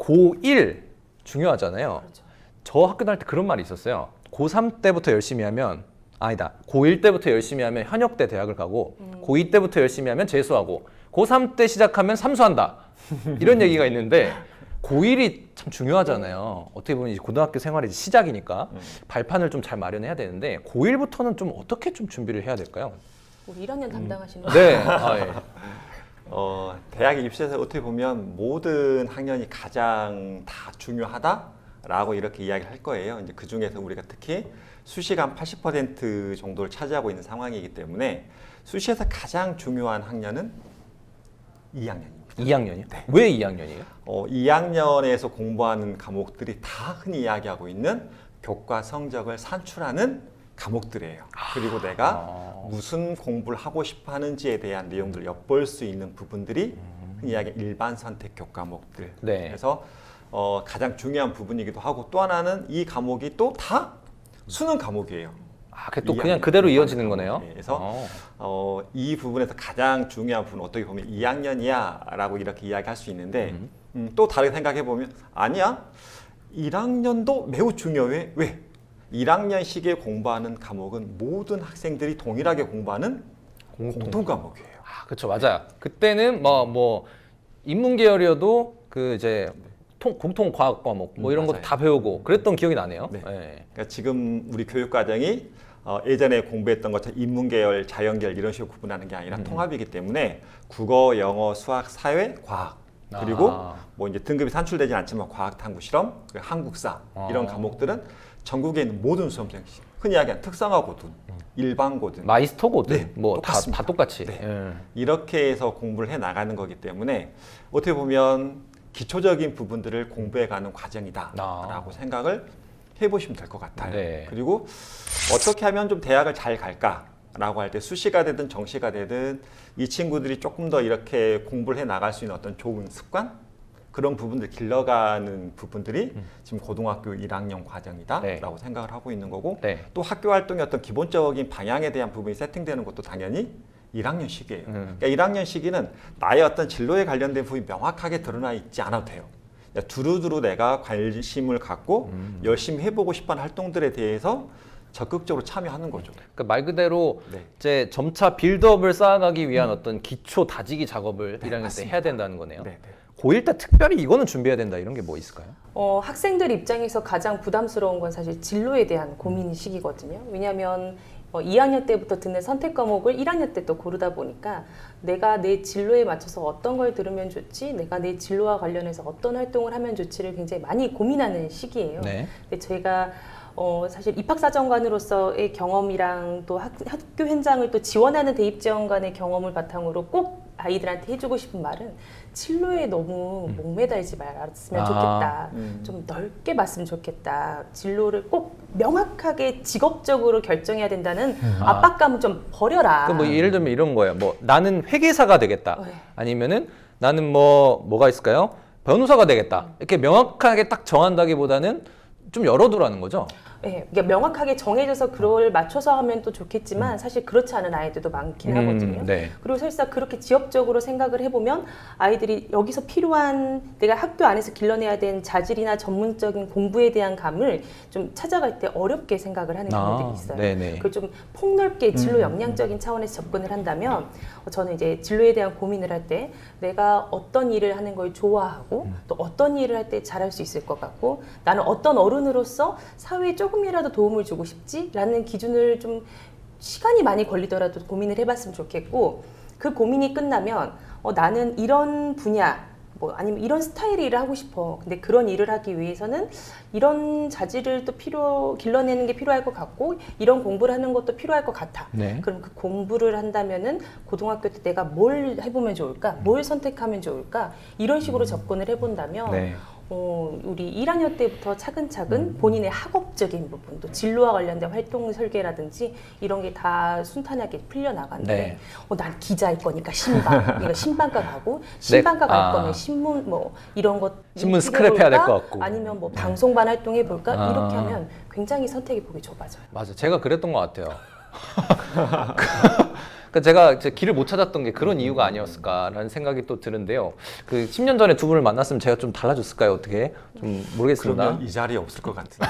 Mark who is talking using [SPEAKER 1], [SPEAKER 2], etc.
[SPEAKER 1] 고1 중요하잖아요.
[SPEAKER 2] 그렇죠.
[SPEAKER 1] 저 학교 다닐 때 그런 말이 있었어요. 고3 때부터 열심히 하면 아니다. 고1 때부터 열심히 하면 현역대 대학을 가고 고2 때부터 열심히 하면 재수하고 고3 때 시작하면 삼수한다. 이런 얘기가 있는데 고1이 참 중요하잖아요. 어떻게 보면 이제 고등학교 생활이 시작이니까 발판을 좀 잘 마련해야 되는데 고1부터는 좀 어떻게 좀 준비를 해야 될까요?
[SPEAKER 2] 우리 1학년 담당하시는
[SPEAKER 1] 네. 아, 예.
[SPEAKER 3] 대학에 입시해서 어떻게 보면 모든 학년이 가장 다 중요하다라고 이렇게 이야기를 할 거예요. 이제 그 중에서 우리가 특히 수시가 80% 정도를 차지하고 있는 상황이기 때문에 수시에서 가장 중요한 학년은 2학년입니다.
[SPEAKER 1] 2학년이요? 네. 왜 2학년이에요?
[SPEAKER 3] 2학년에서 공부하는 과목들이 다 흔히 이야기하고 있는 교과 성적을 산출하는 과목들이에요. 그리고 내가 무슨 공부를 하고 싶어 하는지에 대한 내용들을 엿볼 수 있는 부분들이 흔히 이야기하는 일반 선택 교과목들.
[SPEAKER 1] 네.
[SPEAKER 3] 그래서 가장 중요한 부분이기도 하고 또 하나는 이 과목이 또 다 수능 과목이에요.
[SPEAKER 1] 아, 그게 또 그냥 그대로 이어지는 거네요.
[SPEAKER 3] 그래서 이 부분에서 가장 중요한 부분은 어떻게 보면 2학년이야 라고 이렇게 이야기할 수 있는데 또 다르게 생각해 보면 아니야 1학년도 매우 중요해. 왜? 1학년 시기에 공부하는 과목은 모든 학생들이 동일하게 공부하는 공통 과목이에요.
[SPEAKER 1] 아, 그렇죠. 맞아요. 그때는 뭐 인문 계열이어도 그 이제 공통 과학 과목 뭐 이런 거
[SPEAKER 3] 맞아요.
[SPEAKER 1] 다 배우고 그랬던 기억이 나네요.
[SPEAKER 3] 네.
[SPEAKER 1] 네.
[SPEAKER 3] 그러니까 지금 우리 교육 과정이 예전에 공부했던 것처럼 인문계열, 자연계열 이런 식으로 구분하는 게 아니라 통합이기 때문에 국어, 영어, 수학, 사회, 과학 그리고 뭐 이제 등급이 산출되지 않지만 과학, 탐구, 실험, 그리고 한국사 이런 과목들은 전국에 있는 모든 수험생 흔히 이야기하는 특성화고든 일반고든
[SPEAKER 1] 마이스터고든
[SPEAKER 3] 네,
[SPEAKER 1] 뭐 다
[SPEAKER 3] 똑같습니다.
[SPEAKER 1] 똑같이.
[SPEAKER 3] 네.
[SPEAKER 1] 예.
[SPEAKER 3] 이렇게 해서 공부를 해 나가는 거기 때문에 어떻게 보면 기초적인 부분들을 공부해가는 과정이다라고 생각을 해보시면 될 것 같아요.
[SPEAKER 1] 네.
[SPEAKER 3] 그리고 어떻게 하면 좀 대학을 잘 갈까라고 할 때 수시가 되든 정시가 되든 이 친구들이 조금 더 이렇게 공부를 해 나갈 수 있는 어떤 좋은 습관 그런 부분들 길러가는 부분들이 지금 고등학교 1학년 과정이다라고
[SPEAKER 1] 네.
[SPEAKER 3] 생각을 하고 있는 거고
[SPEAKER 1] 네.
[SPEAKER 3] 또 학교 활동의 어떤 기본적인 방향에 대한 부분이 세팅되는 것도 당연히 1학년 시기예요. 그러니까 1학년 시기는 나의 어떤 진로에 관련된 부분이 명확하게 드러나 있지 않아도 돼요. 그러니까 두루두루 내가 관심을 갖고 열심히 해보고 싶어하는 활동들에 대해서 적극적으로 참여하는 거죠.
[SPEAKER 1] 그러니까 말 그대로
[SPEAKER 3] 네.
[SPEAKER 1] 이제 점차 빌드업을 쌓아가기 위한 어떤 기초 다지기 작업을
[SPEAKER 3] 네,
[SPEAKER 1] 1학년 때
[SPEAKER 3] 맞습니다.
[SPEAKER 1] 해야 된다는 거네요.
[SPEAKER 3] 네, 네.
[SPEAKER 1] 고1 때 특별히 이거는 준비해야 된다 이런 게 뭐 있을까요?
[SPEAKER 2] 학생들 입장에서 가장 부담스러운 건 사실 진로에 대한 고민 시기거든요. 왜냐하면 2학년 때부터 듣는 선택 과목을 1학년 때 또 고르다 보니까 내가 내 진로에 맞춰서 어떤 걸 들으면 좋지, 내가 내 진로와 관련해서 어떤 활동을 하면 좋지를 굉장히 많이 고민하는 시기예요.
[SPEAKER 1] 네.
[SPEAKER 2] 근데 저희가 사실 입학사정관으로서의 경험이랑 또 학교 현장을 또 지원하는 대입지원관의 경험을 바탕으로 꼭 아이들한테 해주고 싶은 말은 진로에 너무 목매달지 말았으면 좋겠다. 좀 넓게 봤으면 좋겠다. 진로를 꼭 명확하게 직업적으로 결정해야 된다는 압박감을 좀 버려라.
[SPEAKER 1] 뭐 예를 들면 이런 거예요. 뭐 나는 회계사가 되겠다.
[SPEAKER 2] 네.
[SPEAKER 1] 아니면은 나는 뭐가 있을까요? 변호사가 되겠다. 이렇게 명확하게 딱 정한다기보다는 좀 열어두라는 거죠.
[SPEAKER 2] 네, 그러니까 명확하게 정해져서 그걸 맞춰서 하면 또 좋겠지만 사실 그렇지 않은 아이들도 많긴 하거든요.
[SPEAKER 1] 네.
[SPEAKER 2] 그리고 설사 그렇게 지역적으로 생각을 해보면 아이들이 여기서 필요한 내가 학교 안에서 길러내야 되는 자질이나 전문적인 공부에 대한 감을 좀 찾아갈 때 어렵게 생각을 하는 경우들이 있어요.
[SPEAKER 1] 네네.
[SPEAKER 2] 그걸 좀 폭넓게 진로 역량적인 차원에서 접근을 한다면 저는 이제 진로에 대한 고민을 할 때 내가 어떤 일을 하는 걸 좋아하고 또 어떤 일을 할 때 잘할 수 있을 것 같고 나는 어떤 어른으로서 사회에 조금이라도 도움을 주고 싶지라는 기준을 좀 시간이 많이 걸리더라도 고민을 해봤으면 좋겠고 그 고민이 끝나면 나는 이런 분야 뭐 아니면 이런 스타일의 일을 하고 싶어. 근데 그런 일을 하기 위해서는 이런 자질을 또 길러내는 게 필요할 것 같고 이런 공부를 하는 것도 필요할 것 같아.
[SPEAKER 1] 네.
[SPEAKER 2] 그럼 그 공부를 한다면은 고등학교 때 내가 뭘 해보면 좋을까? 뭘 선택하면 좋을까? 이런 식으로 접근을 해본다면
[SPEAKER 1] 네.
[SPEAKER 2] 우리 1학년 때부터 차근차근 본인의 학업적인 부분, 또 진로와 관련된 활동 설계라든지 이런 게 다 순탄하게 풀려나가는데
[SPEAKER 1] 네.
[SPEAKER 2] 난 기자일 거니까 신방, 이거 신방과 가고 신방과 갈 거면 신문 뭐 이런 것
[SPEAKER 1] 신문 스크랩 해야 될 것 같고.
[SPEAKER 2] 아니면 뭐 방송반 활동해 볼까
[SPEAKER 1] 아.
[SPEAKER 2] 이렇게 하면 굉장히 선택의 폭이 좁아져요.
[SPEAKER 1] 맞아. 제가 그랬던 것 같아요. 그러니까 제가 이제 길을 못 찾았던 게 그런 이유가 아니었을까라는 생각이 또 드는데요. 그 10년 전에 두 분을 만났으면 제가 좀 달라졌을까요? 어떻게? 좀 모르겠습니다.
[SPEAKER 3] 그러면 이 자리에 없을 것 같은데.